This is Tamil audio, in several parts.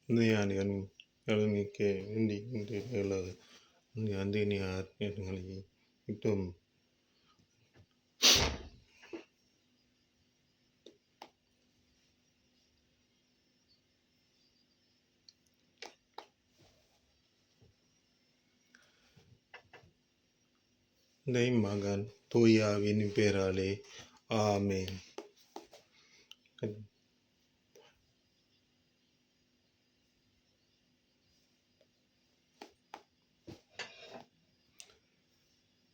ஞானிகள் எழுமிக்க வேண்டி இன்றைய அந்தினியார் எங்களை இட்டும் மகன் தூயாவின் பேராலே ஆமென்.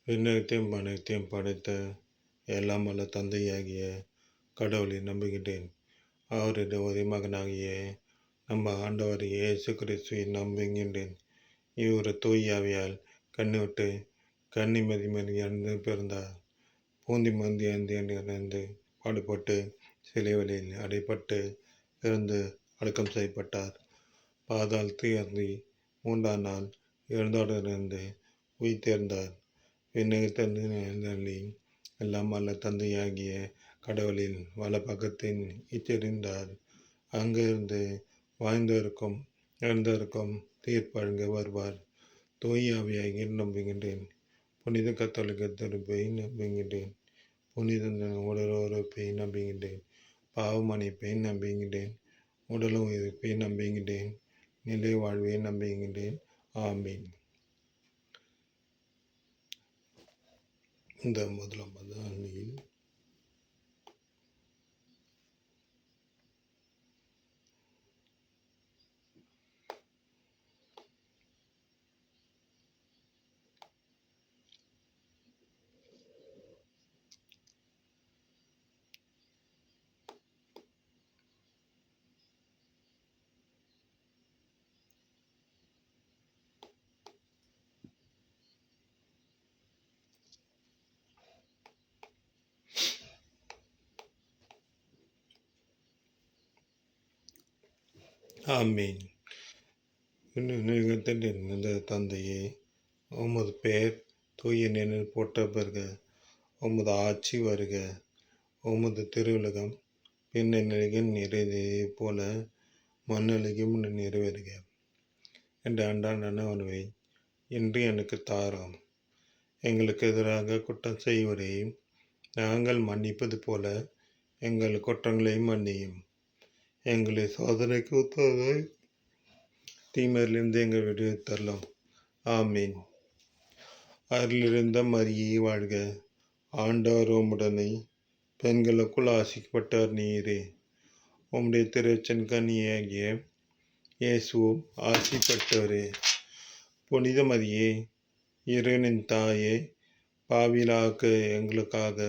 விண்ணகத்தையும் மனத்தையும் படைத்த எல்லாம் வல்ல தந்தையாகிய கடவுளை நம்புகின்றேன். அவருடைய ஒரே மகனாகிய நம்ம ஆண்டவர் இயேசு கிறிஸ்துவை நம்புகின்றேன். இவர் தூயாவியால் கண்ணுவிட்டு கன்னிமதி மரியாதை பிறந்தார். பூந்தி மந்தி அந்தியிலிருந்து பாடுபட்டு சிலைவலில் அடைப்பட்டு இருந்து அடக்கம் செய்யப்பட்டார். பாதாளத்தில் இறந்து 3ஆம் நாள் எழுந்தோடிருந்து உயிர் தேர்ந்தார். விண்ணகத்தள்ளி எல்லாம் வல்ல தந்தையாகிய கடவுளில் வல பக்கத்தின் இச்செறிந்தார். அங்கிருந்து வாழ்ந்தோருக்கும் இறந்தோருக்கும் தீர்ப்பழங்க வருவார். தூயாவியாகி நம்புகின்றேன். புனித கத்தோலிக்க திருப்பை நம்புகின்றேன். புனித உடலுறப்பை நம்புகின்றேன். பாவ மன்னிப்பை நம்புகின்றேன். உடல் உயிர்ப்பை நம்புகின்றேன். நிலை வாழ்வை நம்புகின்றேன். ஆமீன். இந்த முதலாம் ஆண்டில் ஆமீன். விண்ணகத்தில் இருந்த தந்தையே, உமது பெயர் தூய நினைவு போட்ட பிறக, உமது ஆட்சி வருக, உமது திருவுலகம் பின்னணியில் நிறைவேறியதை போல மண்ணுலகிலும் நிறைவேறுக. என்ற அன்றாட உணவை இன்று எனக்கு தாரும். எங்களுக்கு எதிராக குற்றம் செய்வதையும் நாங்கள் மன்னிப்பது போல எங்கள் குற்றங்களையும் மன்னியும். எங்களை சோதனைக்கு உத்தாதாய் தீமையிலிருந்து எங்கள் விடுவித்தரலாம். ஆமீன். அருளிருந்த மரியே வாழ்க. ஆண்டவர் உம்முடனே பெண்களுக்குள் ஆசிக்கப்பட்டவர் நீரே. உம்முடைய திருச்சன் கன்னியாகிய இயேசுவும் ஆசிப்பட்டவரே. புனித மரியே, இறைவனின் தாயே, பாவிலாக்க எங்களுக்காக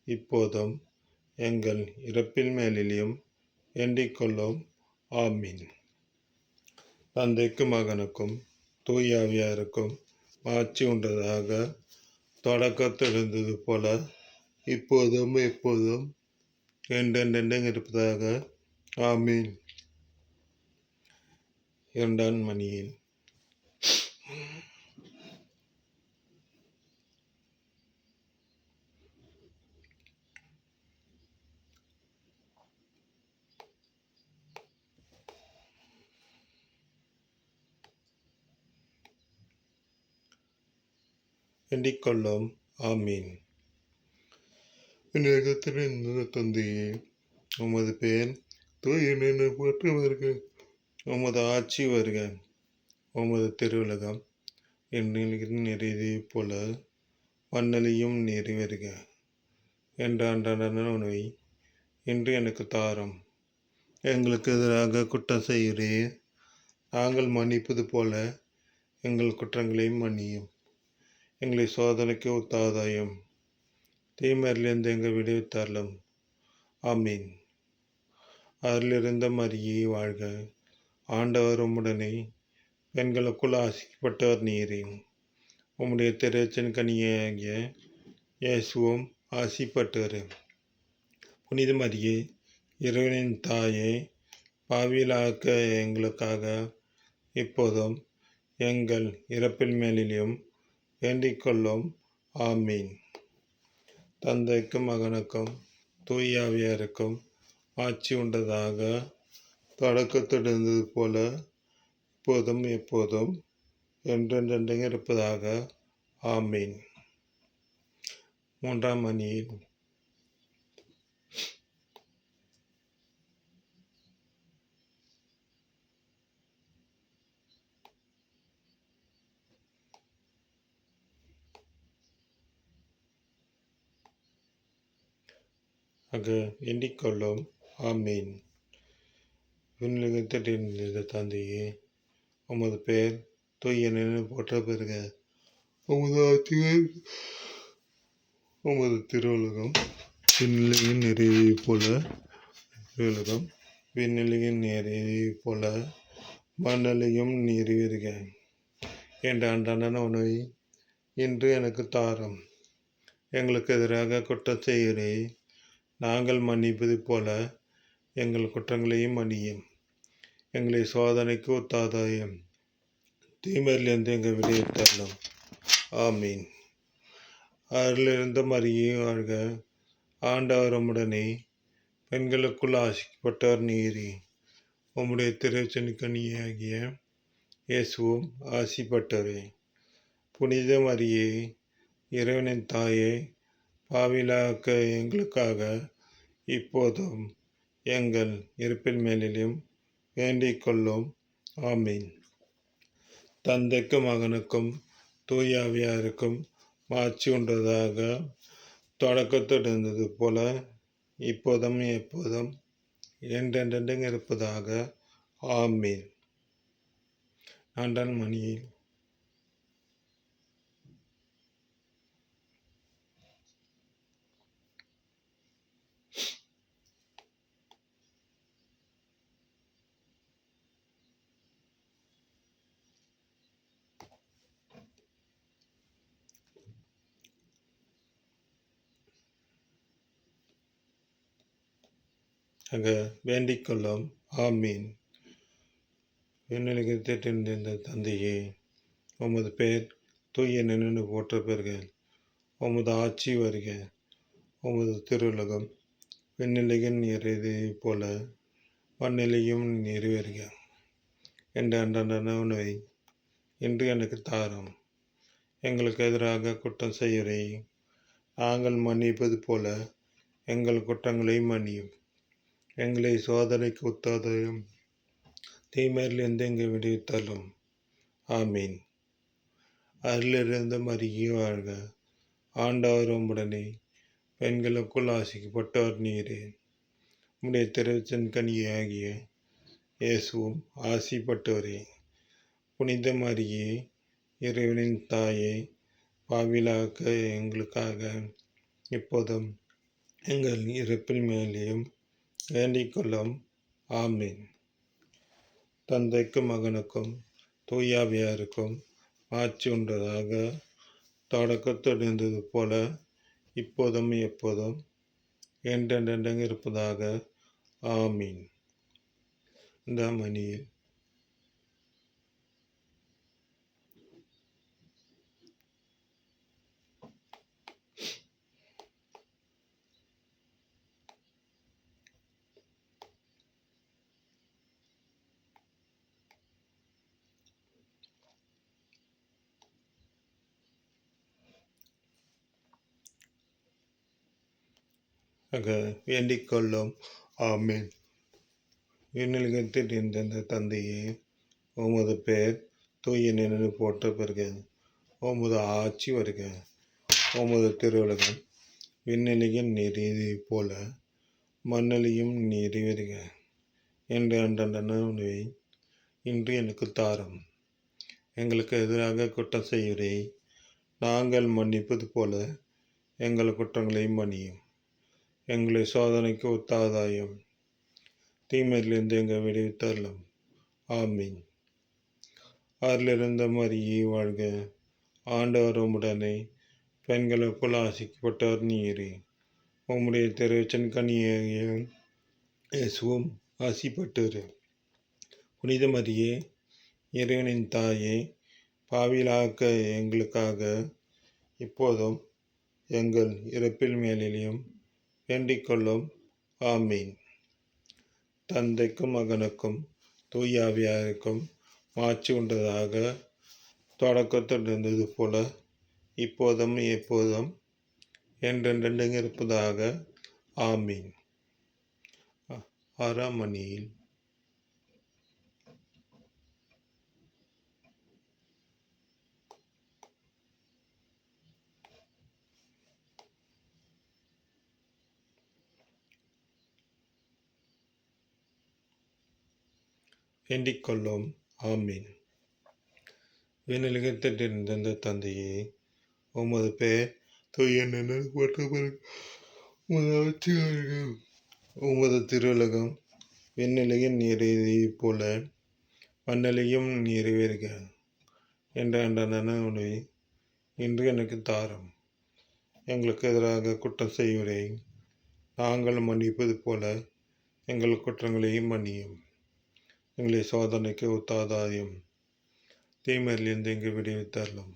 இப்போதும் எங்கள் இறப்பில் மேலிலும் வேண்டிக் கொள்ளும். ஆமீன். தந்தைக்கும் மகனுக்கும் தூயாவியாருக்கும் ஆட்சி உண்டதாக, தொடக்கத்தில் இருந்தது போல இப்போதும் எப்போதும் என்றென்றும் இருப்பதாக. ஆமீன். 2ஆம் மணியில் வேண்டிக் கொள்ளும். ஆமீன். விண்ணகத்திலிருந்த தந்தையே, உமது பெயர் தூய நினைவு போற்று வருக. உமது ஆட்சி வருக. உமது திருவுலகம் நிறைவேறியதை போல மண்ணிலையும் நிறைவேறுக. என்ற அன்றாட உணவை இன்று எனக்கு தாரும். எங்களுக்கு எதிராக குற்றம் செய்கிறே நாங்கள் மன்னிப்பது போல எங்கள் குற்றங்களையும் மன்னியும். எங்களை சோதனைக்கு உத்தாதாயம் தீமையிலிருந்து எங்கள் விடுவித்தரலாம். ஆமீன். அருளிருந்த மரியே வாழ்க. ஆண்டவர் உம்முடனே பெண்களுக்குள் ஆசிக்கப்பட்டவர் நீரே. உம்முடைய திருச்சன் கன்னியாகிய இயேசுவும் ஆசிப்பட்டவர். புனித மரியே, இறைவனின் தாயே, பாவிலாக்க எங்களுக்காக இப்போதும் எங்கள் இறப்பில் மேலிலும் வேண்டிக் கொள்ளும். ஆமீன். தந்தைக்கும் மகனுக்கும் தூயாவியாருக்கும் ஆட்சி உண்டதாக, தொடக்கத்தில் இருந்தது போல இப்போதும் எப்போதும் என்றென்றைக்கும் இருப்பதாக. ஆமீன். 3ஆம் மணியில் எண்ணிக்கொள்ளும். ஆமீன். விண்ணுலகத்தில் இருந்த தந்தையே, உமது பெயர் தூய என போற்ற பெறுக. உமது ஆட்சி உமது திருவுலகம் விண்ணுலகின் நிறைவை போல திருவுலகம் விண்ணுலகின் நிறைவை போல மண்ணலையும் நிறைவேறுக. என்ற அன்றான உணவை இன்று எனக்கு தாரும். எங்களுக்கு எதிராக குற்றம் செய்கிறே நாங்கள் மன்னிப்பது போல எங்கள் குற்றங்களையும் மன்னியும். எங்களை சோதனைக்கு உத்தாதாயம் தீமையிலிருந்து எங்கள் விடையை தரலாம். ஆமீன். அருளிருந்த மரியே வாழ்க. ஆண்டவர் உம்முடனே, பெண்களுக்குள் ஆசிக்கப்பட்டவர் நீரே. உம்முடைய திருச்சென் கனியாகிய இயேசுவும் ஆசிப்பட்டவரே. புனித மரியே, இறைவனின் தாயே, பாவிலாக்க எங்களுக்காக இப்போதும் எங்கள் இருப்பின் மேலிலும் வேண்டிக் கொள்ளும். ஆமீன். தந்தைக்கும் மகனுக்கும் தூயாவியாருக்கும் மாட்சி உண்டதாக. தொடக்கத்தில் இருந்தது போல இப்போதும் எப்போதும் என்றென்றைக்கும் இருப்பதாக. ஆமீன். 4ஆம் மணியில் வேண்டிக் கொள்ளும். ஆமீன். விண்ணுலகத்தில் இருந்த தந்தையே, உமது பெயர் தூய நின்று போற்ற பெறுக. உமது ஆட்சி வருக. உமது திருவுலகம் விண்ணுலகின் நிறைவை போல மண்ணிலையும் நிறைவேறுக. என்ற அன்றாட உணவை இன்று எனக்கு தாரும். எங்களுக்கு எதிராக குற்றம் செய்வரை நாங்கள் மன்னிப்பது போல எங்கள் குற்றங்களை மன்னியும். எங்களை சோதனைக்கு உத்தாதாயம் தீமையிலிருந்து எங்கள் விடுவித்தலும். ஆமீன். அருளிருந்த மரியே வாழ்க. ஆண்டவர் உம்முடனே, பெண்களுக்குள் ஆசிக்கப்பட்டவர் நீரே. உம்முடைய திருச்சென் கனியாகிய இயேசுவும் ஆசிப்பட்டவரே. புனித மரியே, இறைவனின் தாயே, பாவிலாக்க எங்களுக்காக இப்போதும் எங்கள் இறப்பில் மேலேயும் வேண்டிக் கொள்ளும். ஆமீன். தந்தைக்கும் மகனுக்கும் தூயாவியாருக்கும் ஆட்சி உண்டதாக. தொடக்கத்தில் இருந்தது போல இப்போதும் எப்போதும் என்றென்றைக்கும் இருப்பதாக. ஆமீன். இந்த மணியில் வேண்டிக் கொள்ளும். ஆமீன். விண்ணுலகத்தில் இருந்த தந்தையே, உமது பெயர் தூய நின்று போற்ற பெறுக. உமது ஆட்சி வருக. உமது திருவுலகம் விண்ணுலகின் நிறைவை போல மண்ணிலையும் நிறைவேறுக. என்ற அன்றாட உணவை இன்று எனக்கு தாரும். எங்களுக்கு எதிராக குற்றம் செய்வரை நாங்கள் மன்னிப்பது போல எங்கள் குற்றங்களை மன்னியும். எங்களை சோதனைக்கு உத்தாதாயம் தீமையிலிருந்து எங்கள் விடுவித்தரலாம். ஆமீன். அருளிருந்த மரியே வாழ்க. ஆண்டவர் உம்முடனே, பெண்களுக்குள் ஆசிக்கப்பட்டவர் நீரே. உம்முடைய திருச்சென் கனியாகிய இயேசுவும் ஆசிப்பட்டவரே. புனித மரியே, இறைவனின் தாயே, பாவிலாக்க எங்களுக்காக இப்போதும் எங்கள் இறப்பில் மேலிலும் வேண்டிக் கொள்ளும். ஆமீன். தந்தைக்கும் மகனுக்கும் தூய ஆவியாருக்கும் மாட்சி உண்டதாக, தொடக்கத்தில் இருந்தது போல இப்போதும் எப்போதும் என்றென்றென்றும் இருப்பதாக. ஆமீன். 6ஆம் மணியில் வேண்டிக் கொள்ளும். ஆமீன். விண்ணுலகத்திலிருந்த தந்தையே, உமது பெயர் தூய போற்றப்படுக. உமது ஆட்சி வருக. உமது திருவுலகம் விண்ணுலகில் நிறைவேறியது போல மண்ணுலகிலும் நிறைவேறுக. என்ற உணவை இன்று எனக்கு தாரும். எங்களுக்கு எதிராக குற்றம் செய்வதை நாங்கள் மன்னிப்பது போல எங்கள் குற்றங்களையும் மன்னியும். எங்களை சோதனைக்கு உத்தாதாயம், தீமையிலிருந்து எங்கு விடுவித்தரலும்.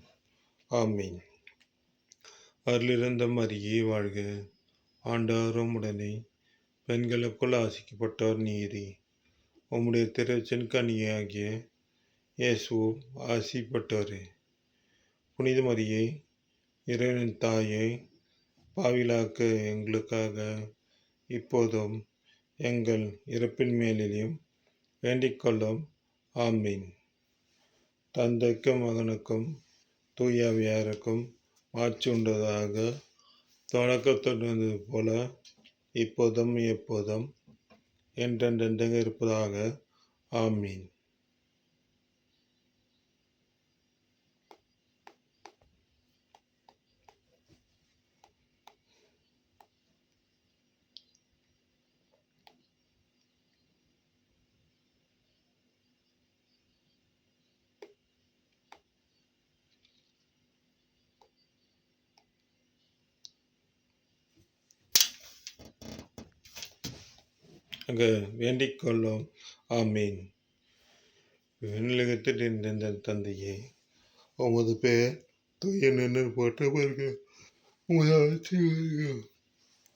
ஆமீன். அருளிருந்த மரியே வாழ்க. ஆண்டவரும் உடனே பெண்களுக்குள் ஆசிக்கப்பட்டவர் நீரே. உம்முடைய திருச்சின் கனியாகிய இயேசுவும் ஆசிப்பட்டவரே. புனித மரியே, இறைவனின் தாயை, பாவிலாக்க எங்களுக்காக இப்போதும் எங்கள் இறப்பின் மேலிலும் வேண்டிக் கொள்ளும். ஆமீன். தந்தைக்கும் மகனுக்கும் தூய ஆவியாருக்கும் மாட்சி உண்டதாக, தொடக்கத்தில் இருந்தது போல இப்போதும் எப்போதும் என்றென்றென்றும் இருப்பதாக. ஆமீன். வேண்டிக் கொள்ளும். ஆமீன். விண்ணுலகத்தில் இருந்த தந்தையே, உமது பெயர் தூய போற்றப்படுக. உமது ஆட்சி வருக.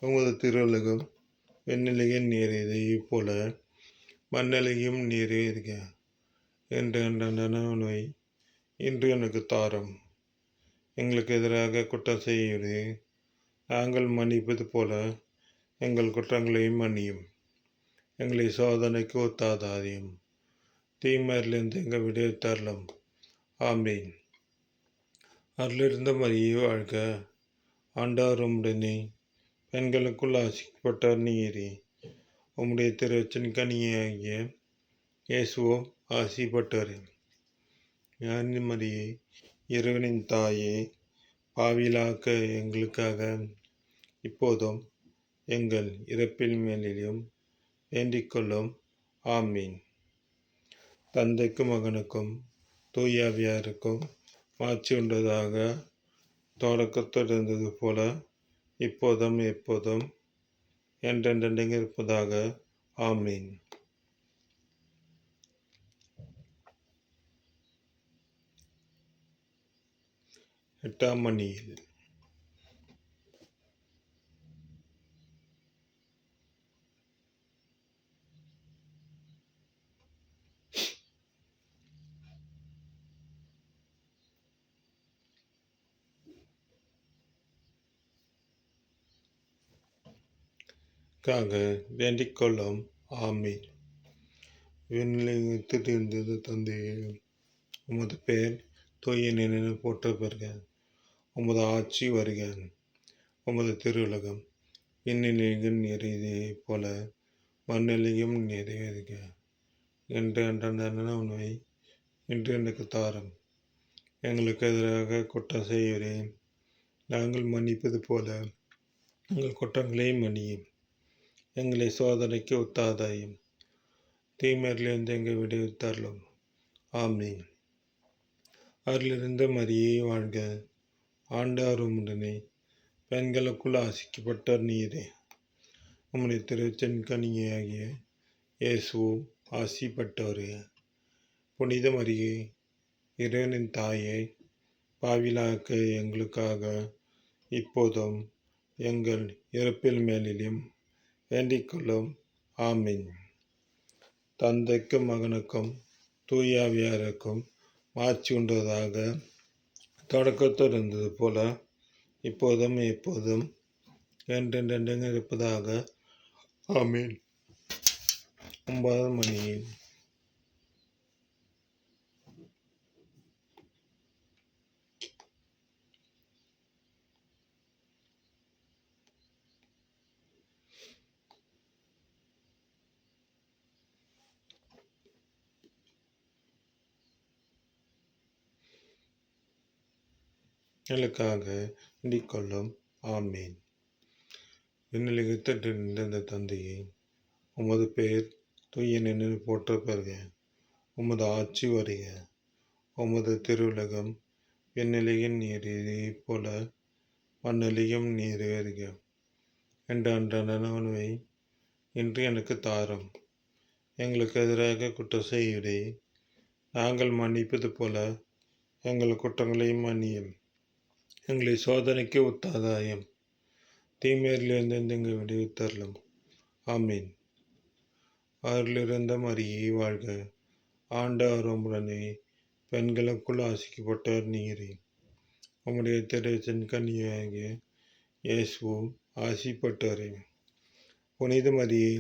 உமது திருவுலகம் விண்ணுலகில் நிறைவேறியது போல மண்ணுலகிலும் நிறைவேறுக. என்ற உணவை இன்று எனக்கு தாரும். எங்களுக்கு எதிராக குற்றம் செய்வது நாங்கள் மன்னிப்பது போல எங்கள் குற்றங்களையும் மன்னியும். எங்களை சோதனைக்கு உத்தாதாரியம், தீமையிலிருந்து எங்கள் விடுவித்தரலும். ஆமீன். அருளிருந்த மரியே வாழ்க. ஆண்டவர் உம்முடனே பெண்களுக்குள் ஆசிக்கப்பட்டவர் நீரே. உம்முடைய திருச்சின் கனியாகிய இயேசுவும் ஆசிப்பட்டவரே. ஞானி மரியே, இறைவனின் தாயே, பாவிலாக்க எங்களுக்காக இப்போதும் எங்கள் இறப்பின் மேலிலும் வேண்டிக் கொள்ளும். ஆமீன். தந்தைக்கும் மகனுக்கும் தூய ஆவியாருக்கும் மாட்சி உண்டதாக, தொடக்கத்தில் இருந்தது போல இப்போதும் எப்போதும் என்றென்றென்றும் இருப்பதாக. ஆமீன். 8ஆம் மணியில் வேண்டிக் கொள்ளும். ஆமீன். விண்ணுலகத்தில் இருந்தது தந்தையே, உமது பெயர் தூய போற்றப்படுக. உமது ஆட்சி வருக. உமது திருவுலகம் விண்ணுலகில் நிறைவேறியது போல மண்ணுலகிலும் நிறைவேறுக. என்ற உணவை இன்று எனக்கு தாரும். எங்களுக்கு எதிராக குற்றம் செய்கிறேன் நாங்கள் மன்னிப்பது போல எங்கள் குற்றங்களையும் மன்னியும். எங்களை சோதனைக்கு உத்தாதாயும், தீமையிலிருந்து எங்கள் விடுவித்தரலும். ஆமீன். அருளிருந்த மரியே வாழ்க. ஆண்டவர் உம்முடனே பெண்களுக்குள் ஆசிக்கப்பட்டவர் நீரே. உம்முடைய திருச்சின் கனியாகிய இயேசுவும் ஆசிப்பட்டவரே. புனித மரியே, இறைவனின் தாயை, பாவிலாக்க எங்களுக்காக இப்போதும் எங்கள் இறப்பில் மேலிலும் வேண்டிக் கொள்ளும். ஆமீன். தந்தைக்கும் மகனுக்கும் தூயாவியாருக்கும் மாட்சி உண்டதாக, தொடக்கத்தில் இருந்தது போல இப்போதும் எப்போதும் என்றென்றென்றும் இருப்பதாக. ஆமீன். 9 மணி. எங்களுக்காக வேண்டிக்கொள்ளும். ஆமீன். விண்ணிலிருந்து நின்ற தந்தையே, உமது பெயர் தூய நின்று போற்ற பெறுக. உமது ஆட்சி வருக. உமது திருவுலகம் விண்ணிலையும் நீரே போல மண்ணிலையும் நீர் வருக. என்ற அன்றாட உணவை இன்று எனக்கு தாரும். எங்களுக்கு எதிராக குற்றம் செய்வதை நாங்கள் மன்னிப்பது போல எங்கள் குற்றங்களையும் மன்னியும். எங்களை சோதனைக்கு உத்தாதாயம், தீமையிலிருந்து எங்கள் விடுவித்தரலும். ஆமீன். அவரிலிருந்த மரியே வாழ்க. ஆண்டவர் உம்முடனே, பெண்களுக்குள் ஆசிக்கப்பட்டவர் நீரே. உம்முடைய திருச்சின் கன்னியாகிய இயேசுவும் ஆசிப்பட்டவரே. புனித மரியே,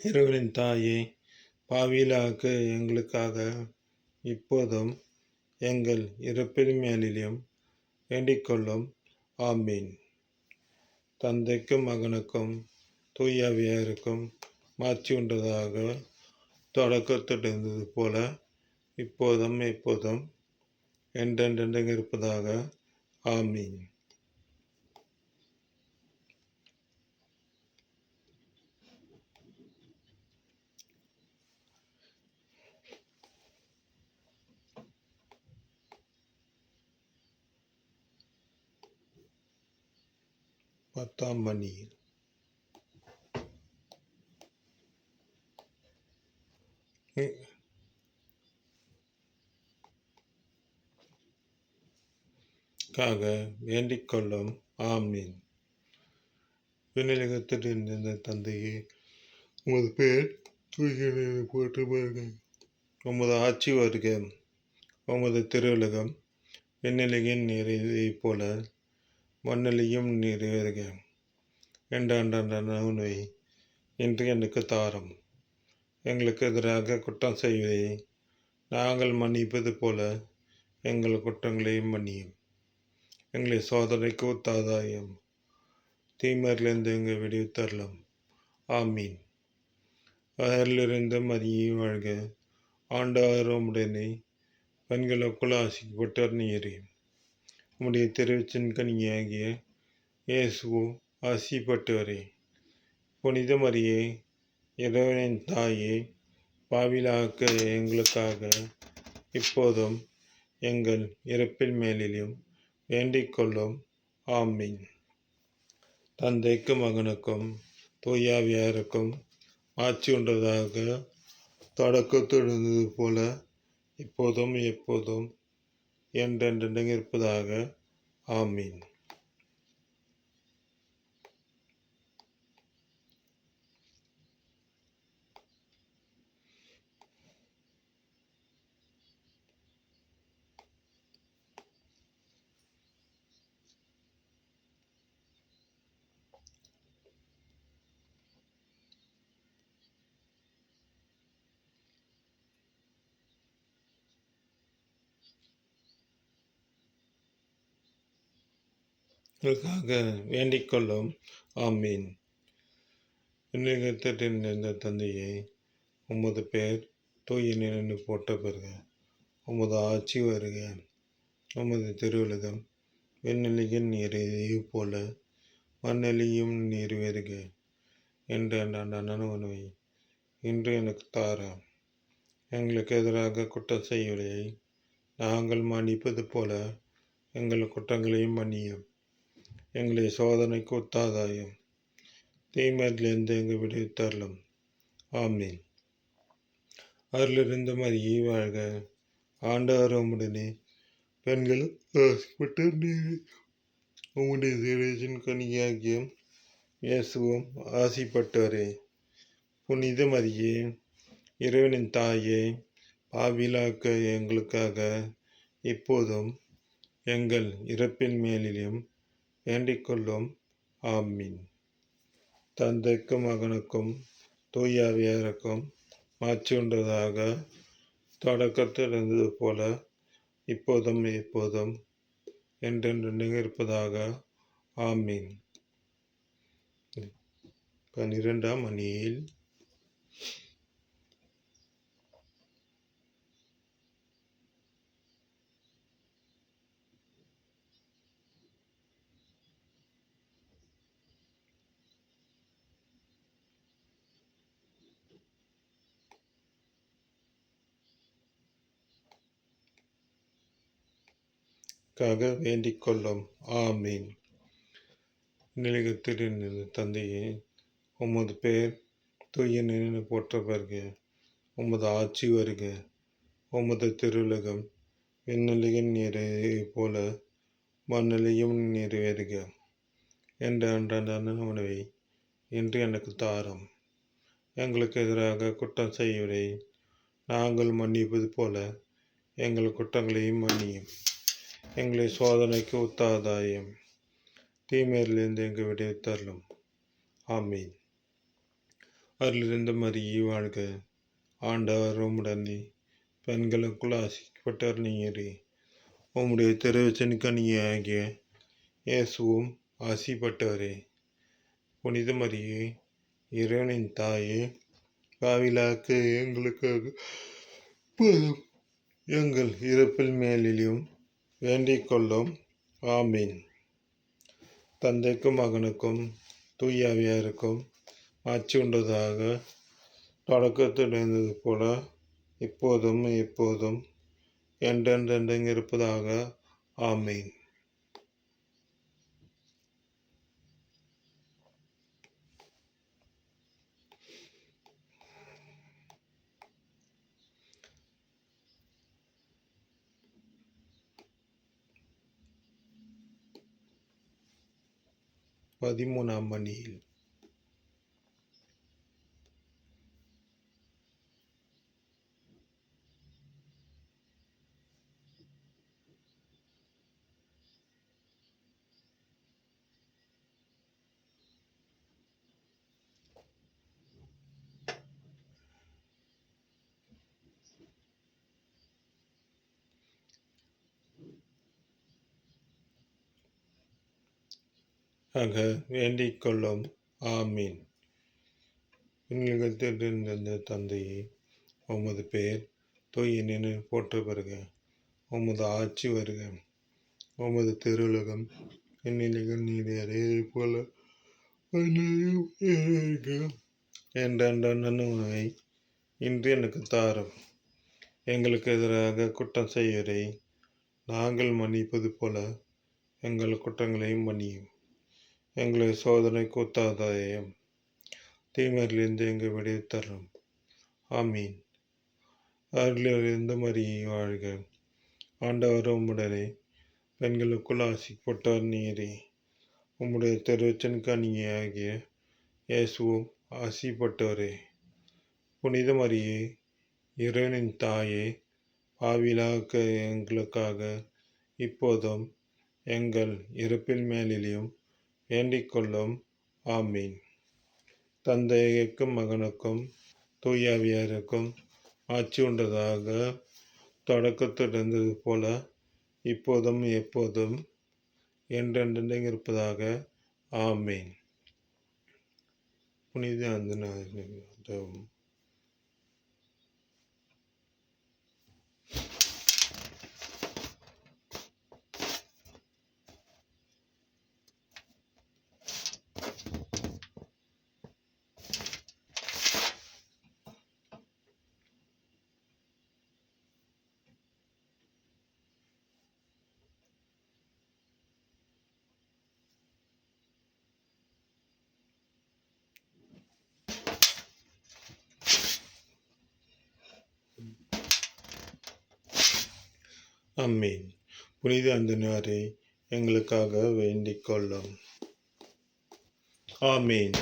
இறைவனின் தாயே, பாவியலாக எங்களுக்காக இப்போதும் எங்கள் இறப்பின் மேலிலும் வேண்டிக்கொள்ளும். ஆமீன். தந்தைக்கும் மகனுக்கும் தூயாவியாருக்கும் மாட்சி உண்டதாக, தொடக்கத்தில் இருந்தது போல இப்போதும் எப்போதும் என்றென்றென்றும் இருப்பதாக. ஆமீன். பத்தாம் மணி. காக வேண்டிக்கொள்ளும். ஆமீன். விண்ணிலகத்தில் இருந்த தந்தையே, உமது பெயர் தூய போற்ற பெறுக. உமது ஆட்சி வருக. உமது திருவுலகம் விண்ணிலையும் நீரை போல மண்ணிலையும் நீர் வருக. என்ற அன்றாட உணவை இன்று எனக்கு தாரும். எங்களுக்கு எதிராக குற்றம் செய்வதை நாங்கள் மன்னிப்பது போல எங்கள் குற்றங்களையும் மன்னியும். எங்களை சோதனைக்கு உத்தாதாயம், தீமையிலிருந்து எங்கள் விடுவித்தரலாம். ஆமீன். அதிலிருந்து மரியே வாழ்க. ஆண்டவர் உம்முடனே, பெண்களுக்குள் ஆசிக்கப்பட்டவர் நீரே. உம்முடைய திருச்சின் கனியாகிய இயேசுவும் ஆசிப்பட்டவரே. புனித மரியே, இறைவனின் தாயே, பாவிலாக்க எங்களுக்காக இப்போதும் எங்கள் இறப்பின் மேலிலும் வேண்டிக்கொள்ளும். ஆமீன். தந்தைக்கும் மகனுக்கும் தூயாவியாருக்கும் ஆட்சி உண்டதாக, தொடக்கத்தில் இருந்தது போல இப்போதும் எப்போதும் என்றென்றென்றும் இருப்பதாக. ஆமீன். உங்களுக்காக வேண்டிக்கொள்ளும். ஆமீன். விண்ணிலகத்தில் இருந்த தந்தையே, உமது பெயர் தூய நின்று போற்ற பெறுக. உமது ஆட்சி வருக. உமது திருவுலகம் விண்ணிலையும் நீரை போல மண்ணிலையும் நீர் வருக. என்ற அன்றாட உணவை இன்று எனக்கு தாரும். எங்களுக்கு எதிராக குற்றம் செய்வதை நாங்கள் மன்னிப்பது போல எங்கள் குற்றங்களையும் மன்னியும். எங்களை சோதனைக்கு உத்தாதாயம், தீமையிலிருந்து எங்கள் விடுவித்தரலும். ஆமீன். அதிலிருந்து மரியே வாழ்க. ஆண்டவர் உம்முடனே, பெண்கள் ஆசிக்கப்பட்டவர் நீரே. உம்முடைய திருச்சின் கனியாகிய இயேசுவும் ஆசிப்பட்டவரே. புனித மரியே, இறைவனின் தாயே, பாவிலாக்க எங்களுக்காக இப்போதும் எங்கள் இறப்பின் மேலிலும் வேண்டிக்கொள்ளும். ஆமீன். தந்தைக்கும் மகனுக்கும் தூய ஆவியாருக்கும் மாட்சி உண்டதாக, தொடக்கத்தில் இருந்தது போல இப்போதும் எப்போதும் என்றென்று இருப்பதாக. ஆமீன். 12ஆம் மணியில் வேண்டிக் கொள்ளும். ஆமீன். நிலையத்தில் தந்தையே, உமது பேர் தூய நினைவு போற்ற வருக. உமது ஆட்சி வருக. உமது திருவுலகம் விண்ணுலகின் நிறைவே போல மண்ணிலையும் நிறைவேறுக. என்ற அன்றாட உணவை இன்று எனக்கு தாரும். எங்களுக்கு எதிராக குற்றம் செய்வதை நாங்கள் மன்னிப்பது போல எங்கள் குற்றங்களையும் மன்னியும். எங்களை சோதனைக்கு உத்தாதாயம், தீமையிலிருந்து எங்கள் விடுவித்தருளும். ஆமீன். அருளிருந்த மரியே வாழ்க. ஆண்டவர் உம்முடனே, பெண்களுக்குள் ஆசிக்கப்பட்டவர் நீரே. உம்முடைய திருவச்சின் கனியாகிய இயேசுவும் ஆசிப்பட்டவரே. புனித மரியே, இறைவனின் தாயே, பாவிலாக்க எங்களுக்காக எங்கள் இறப்பில் மேலிலும் வேண்டிக் கொள்ளும். ஆமீன். தந்தைக்கும் மகனுக்கும் தூய ஆவியாருக்கும் ஆட்சி உண்டதாக, தொடக்கத்தில் இருந்தது போல இப்போதும் எப்போதும் என்றென்று இருப்பதாக. ஆமீன். பதிமூணாம் மணியில் வேண்டிக் கொள்ளும். ஆமீன். விண்ணுலகத்திலிருந்த தந்தையே, உமது பெயர் தூய நினைவு போற்ற வருக. உமது ஆட்சி வருக. உமது திருவுலகம் விண்ணுலகில் நிறைவேறுவது போல என்ற உணவை இன்று எனக்கு தாரும். எங்களுக்கு எதிராக குற்றம் செய்வதை நாங்கள் மன்னிப்பது போல எங்கள் குற்றங்களையும் மன்னியும். எங்களை சோதனைக்கு உத்தாதாயம், தீமையிலிருந்து எங்கள் விடுவித்தருளும். ஆமீன். அருளிலிருந்து மரியே வாழ்க. ஆண்டவர் உம்முடனே, பெண்களுக்குள் ஆசிக்கப்பட்டவர் நீரே. உம்முடைய திருவச்சின் கனியாகிய இயேசுவும் ஆசிப்பட்டவரே. புனித மரியே, இறைவனின் தாயே, பாவிலாக்க எங்களுக்காக இப்போதும் எங்கள் இறப்பின் மேலிலும் வேண்டிக் கொள்ளும். ஆமீன். தந்தைக்கும் மகனுக்கும் தூய ஆவியாருக்கும் ஆட்சி உண்டதாக, தொடக்கத்தில் இருந்தது போல இப்போதும் எப்போதும் என்றென்று இருப்பதாக. ஆமீன். புனித அந்தோனியார். ஆமீன். புனித அந்தோனியாரை எங்களுக்காக வேண்டிக் கொள்ளும். ஆமீன்.